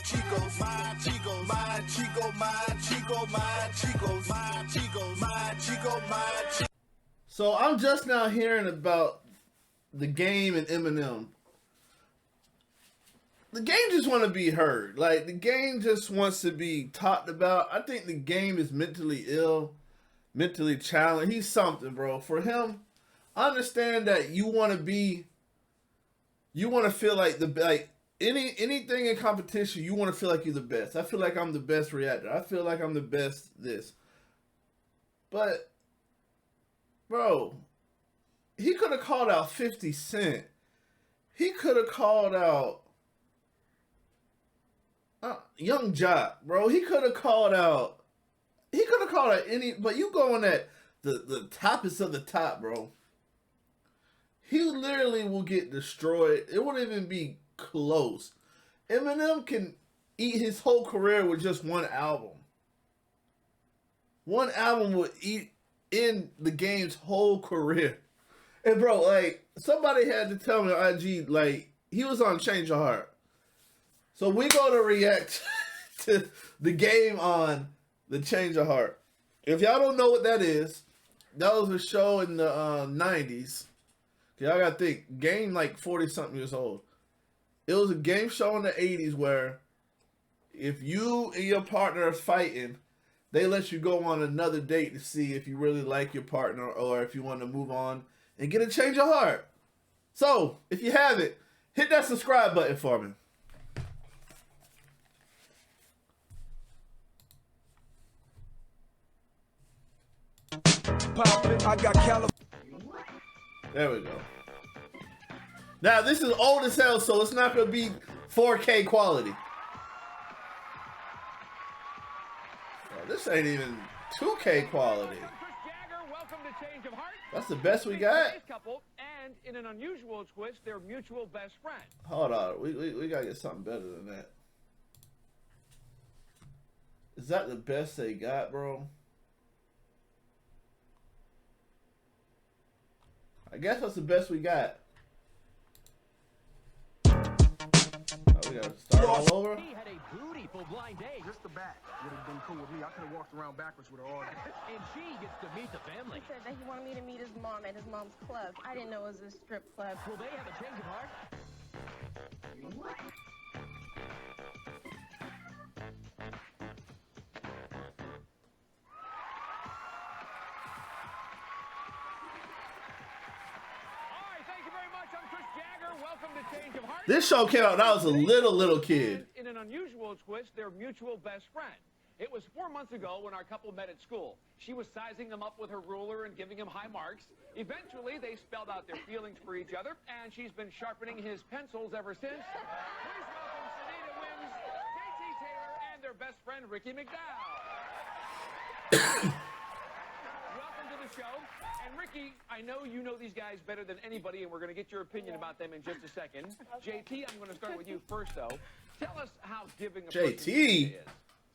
Chicos, my Chicos, my Chico, my Chico, my Chicos, my Chicos, my Chico, my Chico. So I'm just now hearing about the game and Eminem. The game just want to be heard. Like, the game just wants to be talked about. I think the game is mentally ill, mentally challenged. He's something, bro. For him, I understand that you want to feel like anything in competition, you want to feel like you're the best. I feel like I'm the best reactor. I feel like I'm the best this. But, bro, he could have called out 50 Cent. He could have called out Young Jock, bro. He could have called out any, but you going at the toppest of the top, bro. He literally will get destroyed. It won't even be close. Eminem can eat his whole career with just one album. One album would eat in the game's whole career. And bro, like, somebody had to tell me on IG, like, he was on Change Your Heart. So we go to react to the game on the Change Your Heart. If y'all don't know what that is, that was a show in the 90s. Y'all gotta think, game like 40-something years old. It was a game show in the 80s where if you and your partner are fighting, they let you go on another date to see if you really like your partner or if you want to move on and get a change of heart. So, if you have it, hit that subscribe button for me. There we go. Now, this is old as hell, so it's not going to be 4K quality. Oh, this ain't even 2K quality. That's the best we got? And in an unusual twist, their mutual best friend. Hold on. We got to get something better than that. Is that the best they got, bro? I guess that's the best we got. Oh, we gotta start all over. He had a beautiful blind date. Just the back would have been cool with me. I could have walked around backwards with her all day. And she gets to meet the family. He said that he wanted me to meet his mom at his mom's club. I didn't know it was a strip club. Will they have a change of heart? This show came out when I was a little kid. In an unusual twist, their mutual best friend. It was 4 months ago when our couple met at school. She was sizing him up with her ruler and giving him high marks. Eventually, they spelled out their feelings for each other, and she's been sharpening his pencils ever since. Please welcome Sunita Wims, JT Taylor, and their best friend, Ricky McDowell. Welcome to the show. And Ricky, I know you know these guys better than anybody, and we're going to get your opinion about them in just a second. Okay. JT, I'm going to start with you first, though. Tell us how giving a person is.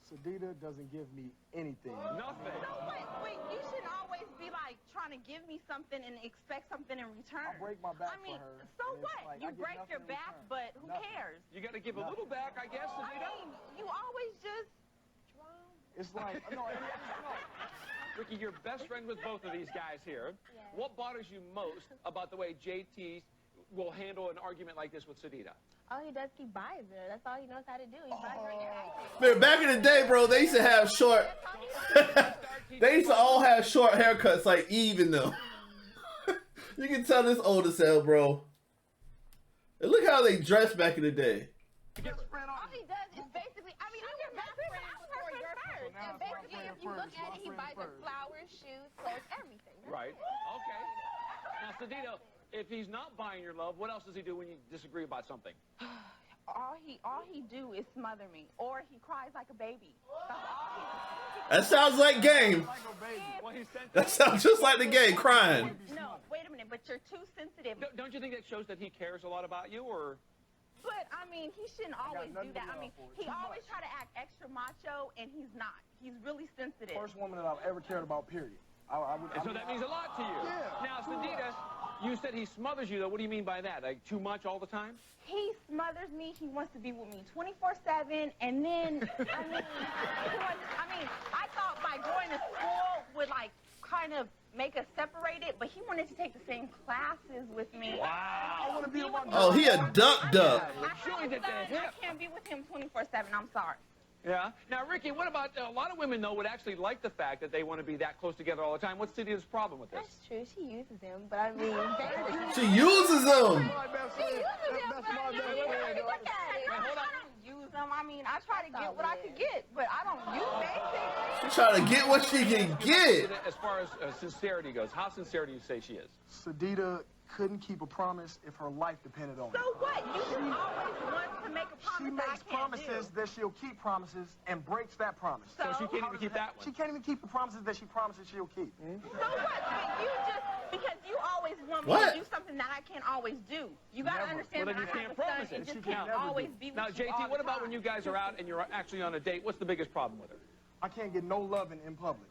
Sadida doesn't give me anything. Nothing. No, wait, you shouldn't always be like trying to give me something and expect something in return. I break my back I mean, for her. so what? Like, you break your back, but who cares? You got to give a little back, I guess, I Sunita. mean, you always just... It's like, no, Ricky, you're best friend with both of these guys here. Yeah. What bothers you most about the way JT will handle an argument like this with Sadida? All he does, he buys her. That's all he knows how to do. He buys her everything. Man, back in the day, bro, they used to have short... they used to all have short haircuts like Eve and them. You can tell this old as hell, bro. And look how they dressed back in the day. All he does is basically, I mean, I'm your best friend. I was her friend first. And basically, if you look at it, he buys her flowers, shoes, clothes, everything. Right. Okay. Now, Sadida, if he's not buying your love, what else does he do when you disagree about something? All he do is smother me, or he cries like a baby. That's all he does. That sounds like game. Well, he's sensitive. That sounds just like the game, crying. No, wait a minute, but you're too sensitive. Don't you think that shows that he cares a lot about you, or? But, I mean, he shouldn't always do that. I mean, he always try to act extra macho, and he's not. He's really sensitive. First woman that I've ever cared about, period. So that means a lot to you. Yeah. Now, Sadida, You said he smothers you, though. What do you mean by that? Like, too much all the time? He smothers me. He wants to be with me 24/7. And then, I thought by going to school would, like, kind of make us separated, but he wanted to take the same classes with me. Wow. I want to be with my Oh, he a duck. I can't be with him 24/7. I'm sorry. Yeah. Now, Ricky, what about a lot of women, though, would actually like the fact that they want to be that close together all the time. What's Cydia's problem with this? That's true. She uses him, but I mean, She uses them. my best friend. That's my best friend. Look at it. I don't use them. I mean, I try to get what I could get, but I don't use basic. She trying to get what she can get. As far as sincerity goes, how sincere do you say she is? Sadida couldn't keep a promise if her life depended on it. So what? You just always want to make a promise She that makes I can't promises do. that she'll keep promises and breaks that promise. So she can't even keep that one. She can't even keep the promises that she promises she'll keep. So what? But you just, because you always want me What? to do something that I can't always do. You got to Never. understand Well, then that you I have can't a son promise and it. just She can can't never always do. be with Now, you JT, all what the about time. when you guys are out and you're actually on a date? What's the biggest problem with her? I can't get no loving in public.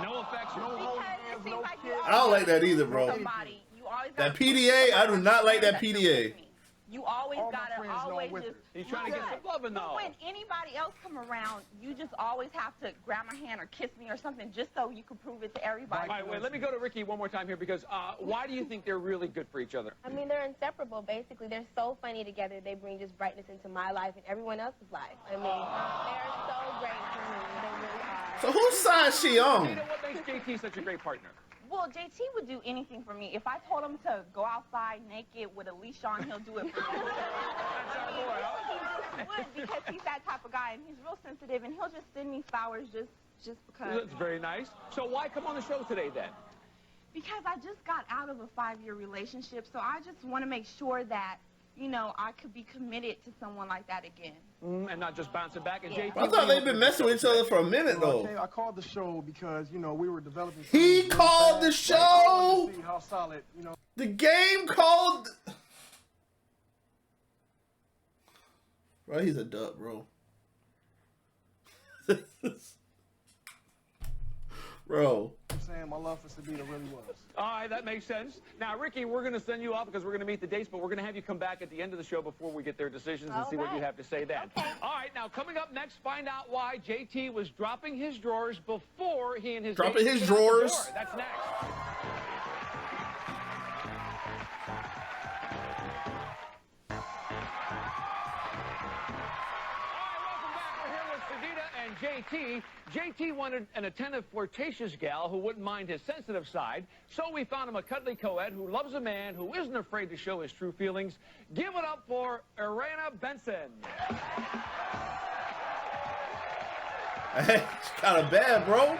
No affection. No Because holding it hands, seems no like you kiss. I don't like that either, always bro. somebody. You always That gotta- PDA, I do not like that That's PDA. with me. You always All my gotta friends know always with just. her. He's trying to get some loving, But though. when anybody else come around, you just always have to grab my hand or kiss me or something just so you can prove it to everybody. All right, wait, let me go to Ricky one more time here because why do you think they're really good for each other? I mean, they're inseparable. Basically, they're so funny together. They bring just brightness into my life and everyone else's life. I mean, they're so great for me. They really are. So whose side she on? Tina, what makes JT such a great partner? Well, JT would do anything for me. If I told him to go outside naked with a leash on, he'll do it for me. He just would because he's that type of guy, and he's real sensitive, and he'll just send me flowers just because. That's very nice. So why come on the show today then? Because I just got out of a 5-year relationship, so I just want to make sure that, you know, I could be committed to someone like that again. And not just bouncing back. And JT, I thought they've been messing with each other for a minute though. I called the show because, you know, we were developing. He things called the fast. I wanted show. to see how solid, you know. The game called. Bro, he's a duck, bro. Bro. I'm saying my love for Sadida really was. All right, that makes sense. Now, Ricky, we're going to send you off because we're going to meet the dates, but we're going to have you come back at the end of the show before we get their decisions and see what you have to say then. Okay. All right, now coming up next, find out why JT was dropping his drawers before he and his Dropping date his came out the drawers? door. That's next. And JT. JT wanted an attentive, flirtatious gal who wouldn't mind his sensitive side, so we found him a cuddly co-ed who loves a man who isn't afraid to show his true feelings. Give it up for Irena Benson. It's kind of bad, bro.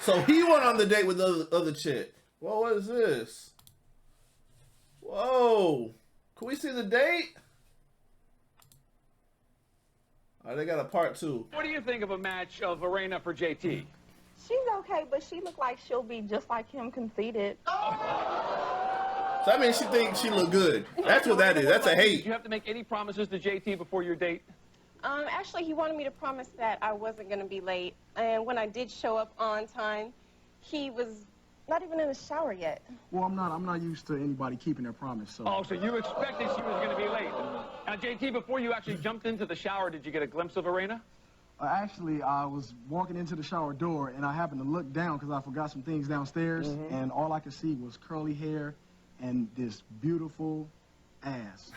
So he went on the date with the other chick. Whoa, what is this? Whoa. Can we see the date? Oh, they got a part 2. What do you think of a match of Irena for JT? She's okay, but she look like she'll be just like him, conceited. So that means she thinks she look good. That's what that is. That's a Did hate. you have to make any promises to JT before your date? Actually, he wanted me to promise that I wasn't going to be late. And when I did show up on time, he was not even in the shower yet. Well, I'm not used to anybody keeping their promise. So. Oh, so you expected she was going to be late. Now, JT, before you actually jumped into the shower, did you get a glimpse of Irena? Actually, I was walking into the shower door, and I happened to look down because I forgot some things downstairs, and all I could see was curly hair and this beautiful ass.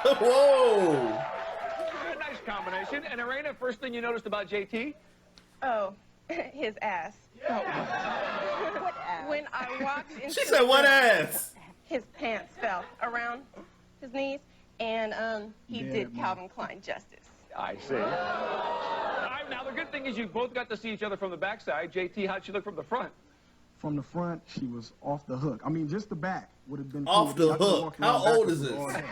Whoa. Nice combination. And Irena, first thing you noticed about JT? Oh, his ass. What ass? When I walked into She said, what ass? his pants fell around his knees, and he Yeah, did man. Calvin Klein justice. I see. All right, now the good thing is you both got to see each other from the backside. JT, how'd she look from the front? From the front, she was off the hook. I mean, just the back would have been Off cool. the I could've hook. walked How around old is backwards this? with all that.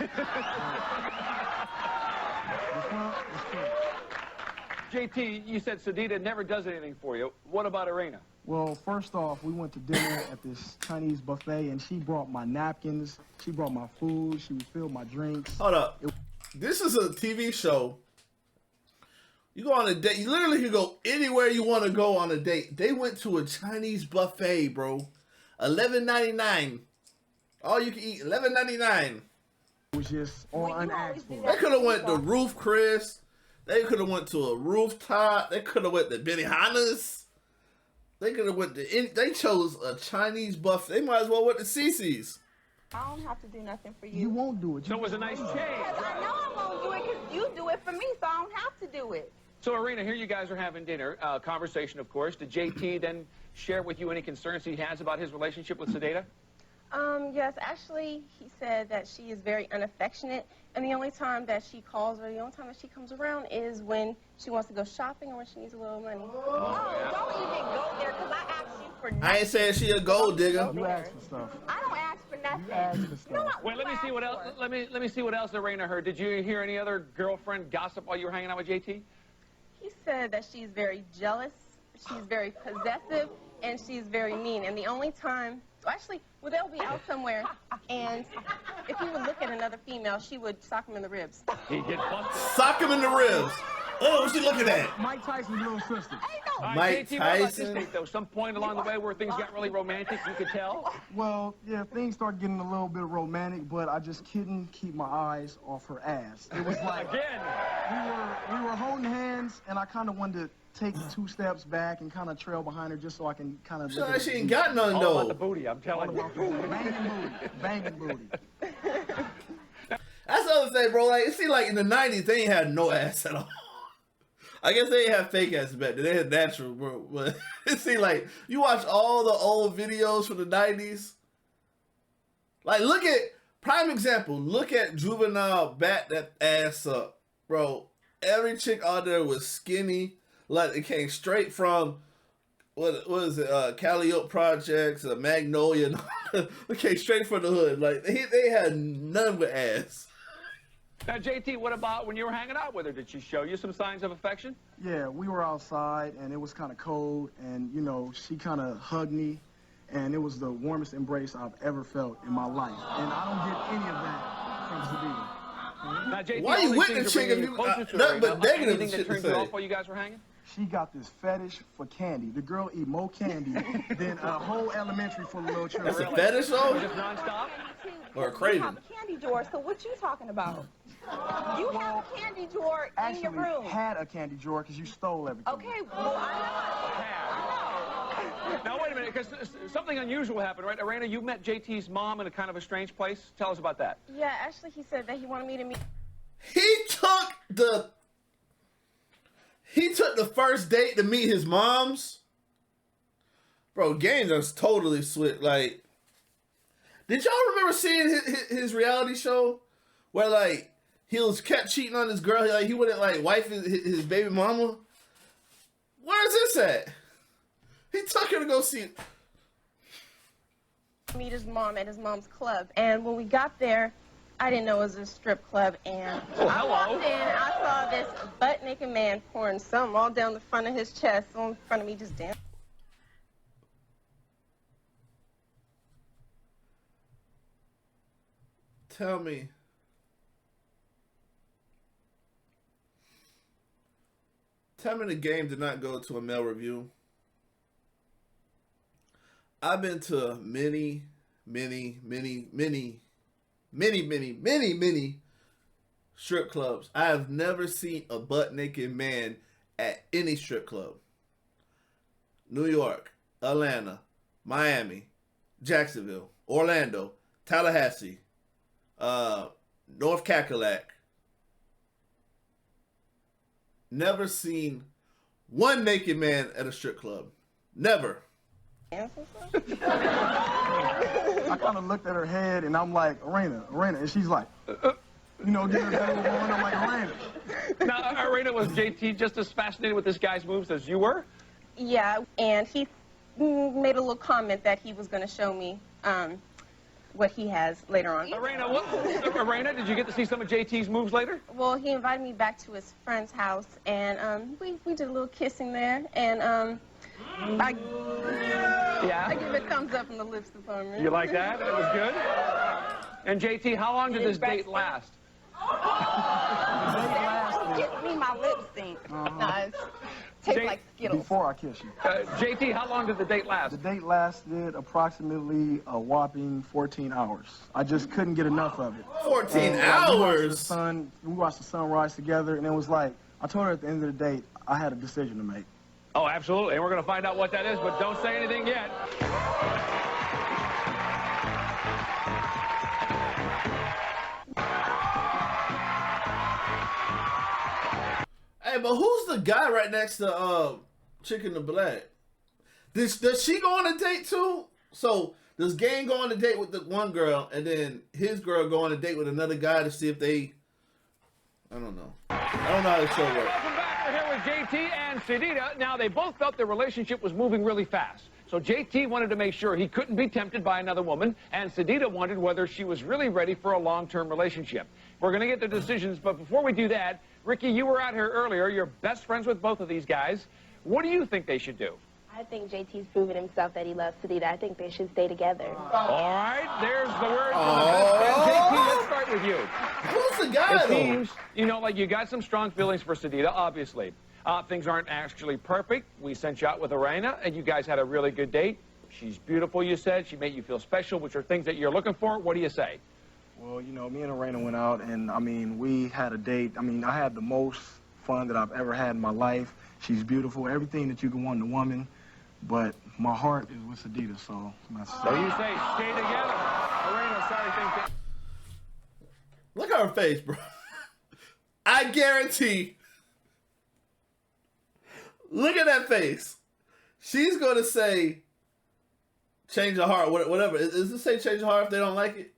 The front was cool. JT, you said Sadida never does anything for you. What about Irena? Well, first off, we went to dinner at this Chinese buffet, and she brought my napkins, she brought my food, she refilled my drinks. Hold up. This is a TV show You go on a date. You literally can go anywhere you want to go on a date. They went to a Chinese buffet, bro. $11.99. All you can eat, $11.99. It was just all unasked for. They could have went to Roof Chris. They could have went to a rooftop. They could have went to Benihana's. They could have went to. They chose a Chinese buffet. They might as well went to Cece's. I don't have to do nothing for you. You won't do it. So it was a nice change. Because I know I won't do it because you do it for me, so I don't have to do it. So, Arena, here you guys are having dinner. Conversation, of course. Did JT then share with you any concerns he has about his relationship with Sadeta? Yes, actually, he said that she is very unaffectionate, and the only time that she calls her, the only time that she comes around is when she wants to go shopping or when she needs a little money. Oh, don't even go there because I asked you for nothing. I ain't saying she a gold digger. You asked for stuff. I don't ask for nothing. You asked for stuff. Wait, let me see what else. Let me see what else Arena heard. Did you hear any other girlfriend gossip while you were hanging out with JT? He said that she's very jealous, she's very possessive, and she's very mean. And the only time, actually, well, they'll be out somewhere, and if he would look at another female, she would sock him in the ribs. He'd get busted. Sock him in the ribs. Oh, what's she looking at? Mike Tyson's little sister. All right, Mike JT, what about this Tyson. date, though? Some point along the way where things got really romantic, you could tell? Well, yeah, things started getting a little bit romantic, but I just couldn't keep my eyes off her ass. It was like Again. we were holding hands, and I kind of wanted to take 2 steps back and kind of trail behind her just so I can kind of. She ain't got nothing All about the though. booty, I'm telling you. Banging booty. That's the other thing, bro. Like, it seemed like in the 90s, they ain't had no ass at all. I guess they ain't have fake ass back then. They had natural, bro. But it seemed like you watch all the old videos from the 90s. Like, look at, prime example, look at Juvenile back that ass up, bro. Every chick out there was skinny. Like, it came straight from, what is it, Calliope Projects, Magnolia. It came straight from the hood. Like, they had none with ass. Now, JT, what about when you were hanging out with her? Did she show you some signs of affection? Yeah, we were outside, and it was kind of cold, and, you know, she kind of hugged me, and it was the warmest embrace I've ever felt in my life. And I don't get any of that from Sadeta. Now, JT, Why you all these with things the are chick bringing if you you closer to nothing her, but now. negative Anything shit that to turned you say? off while you guys were hanging? She got this fetish for candy. The girl eat more candy than a whole elementary full of little children. That's a fetish though? Just nonstop? Or a You craving? have a candy drawer, so what you talking about? You have a candy drawer in your Actually, room. had a candy drawer because you stole everything. Okay, well, I know. Now, wait a minute, because something unusual happened, right? Arena, you met JT's mom in a kind of a strange place. Tell us about that. Yeah, actually, he said that he wanted me to meet. He took the first date to meet his moms. Bro, game just totally switched. Like, did y'all remember seeing his reality show where like he was kept cheating on his girl? Like he wouldn't like wife his baby mama. Where's this at? He took her to go see. Meet his mom at his mom's club, and when we got there, I didn't know it was a strip club, and I walked in, I saw this butt-naked man pouring something all down the front of his chest, all in front of me, just dancing. Tell me. Tell me the game did not go to a male review. I've been to many strip clubs. I have never seen a butt naked man at any strip club. New York, Atlanta, Miami, Jacksonville, Orlando, Tallahassee, North Cackalack. Never seen one naked man at a strip club. Never. I kind of looked at her head, and I'm like, Arena, and she's like, you know, getting her head over, and I'm like, Arena. Now, Arena, was JT just as fascinated with this guy's moves as you were? Yeah, and he made a little comment that he was going to show me what he has later on. Arena, did you get to see some of JT's moves later? Well, he invited me back to his friend's house, and we did a little kissing there, and I give it a thumbs up in the lips department. You like that? It was good? And JT, how long did this date last? The date lasted kiss me, my lips stink. Nice. Tastes like Skittles. Before I kiss you. JT, how long did the date last? The date lasted approximately a whopping 14 hours. I just couldn't get enough of it. 14 And, hours? we watched the sunrise together, and it was like, I told her at the end of the date, I had a decision to make. Oh, absolutely. And we're going to find out what that is, but don't say anything yet. Hey, but who's the guy right next to Chicken the Black? Does she go on a date too? So does Gang go on a date with the one girl, and then his girl go on a date with another guy to see if they? I don't know. I don't know how the show works. Welcome back. We're here with JT and Sedita. Now, they both felt their relationship was moving really fast. So JT wanted to make sure he couldn't be tempted by another woman, and Sedita wondered whether she was really ready for a long-term relationship. We're going to get the decisions, but before we do that, Ricky, you were out here earlier. You're best friends with both of these guys. What do you think they should do? I think JT's proven himself that he loves Sedita. I think they should stay together. All right, there's the word from the best friend. JT, let's start with you. Who's the guy It though? seems, you know, like you got some strong feelings for Sedita, obviously. Things aren't actually perfect. We sent you out with Arena, and you guys had a really good date. She's beautiful, you said. She made you feel special, which are things that you're looking for. What do you say? Well, you know, me and Arena went out, and, I mean, we had a date. I mean, I had the most fun that I've ever had in my life. She's beautiful, everything that you can want in a woman, but my heart is with Sedita, so that's So you say stay together. Arena, sorry, things. Look at her face, bro. I guarantee. Look at that face. She's going to say, change her heart, whatever. Does it say change her heart if they don't like it?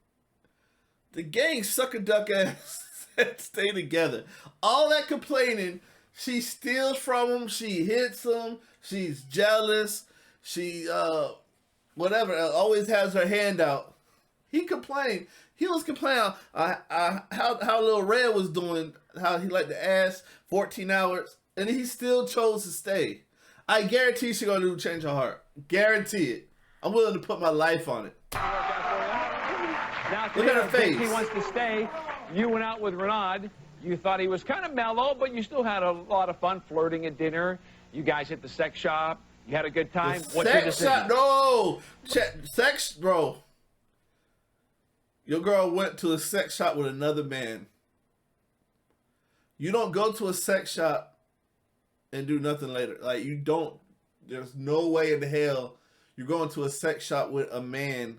The Gang sucker duck ass said stay together. All that complaining, she steals from him, she hits him, she's jealous, she, whatever, always has her hand out. He complained. He was complaining how Lil Red was doing, how he liked to ass 14 hours, and he still chose to stay. I guarantee she's going to change her heart. Guarantee it. I'm willing to put my life on it. Now, Look at her face. He wants to stay. You went out with Renaud. You thought he was kind of mellow, but you still had a lot of fun flirting at dinner. You guys hit the sex shop. You had a good time. What's your Sex decision? shop? No. Sex, bro. Your girl went to a sex shop with another man. You don't go to a sex shop and do nothing later. Like, you don't. There's no way in hell you're going to a sex shop with a man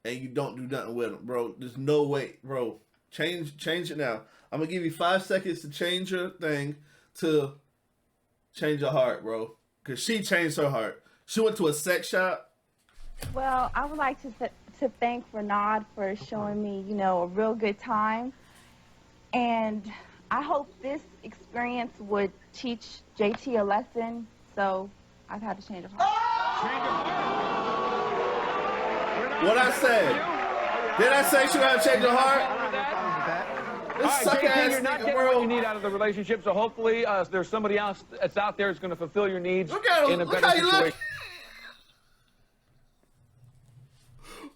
and you don't do nothing with him, bro. There's no way, bro. Change it now. I'm gonna give you 5 seconds to change your thing to change your heart, bro. Cause she changed her heart. She went to a sex shop. Well, I would like to thank Renaud for showing me, you know, a real good time. And I hope this experience would teach JT a lesson. So I've had to change of heart. What I said? Did I say she had to change her heart? This All right, suck JT, ass you're not nigga, getting what bro. you need out of the relationship, so hopefully there's somebody else that's out there who's going to fulfill your needs Look at him. in a Look better how he situation. look.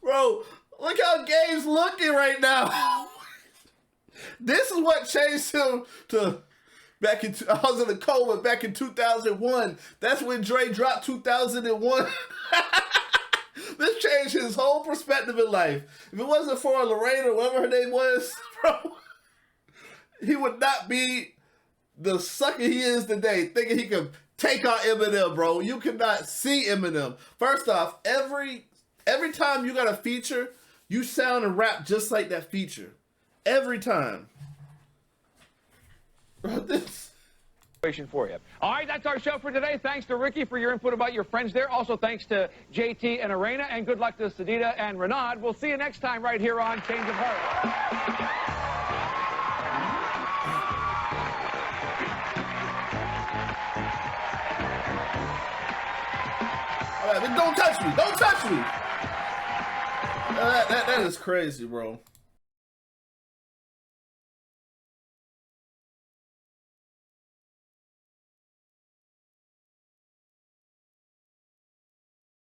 Bro, look how Gabe's looking right now. This is what changed him to back in. I was in a coma back in 2001. That's when Dre dropped 2001. This changed his whole perspective in life. If it wasn't for Lorraine or whatever her name was, bro, he would not be the sucker he is today, thinking he could take out Eminem, bro. You could not see Eminem. First off, every time you got a feature, you sound and rap just like that feature. Every time. Bro, this... For you. All right, that's our show for today. Thanks to Ricky for your input about your friends there. Also, thanks to JT and Arena, and good luck to Sedita and Renaud. We'll see you next time right here on Change of Heart. All right, but don't touch me. Don't touch me. That is crazy, bro.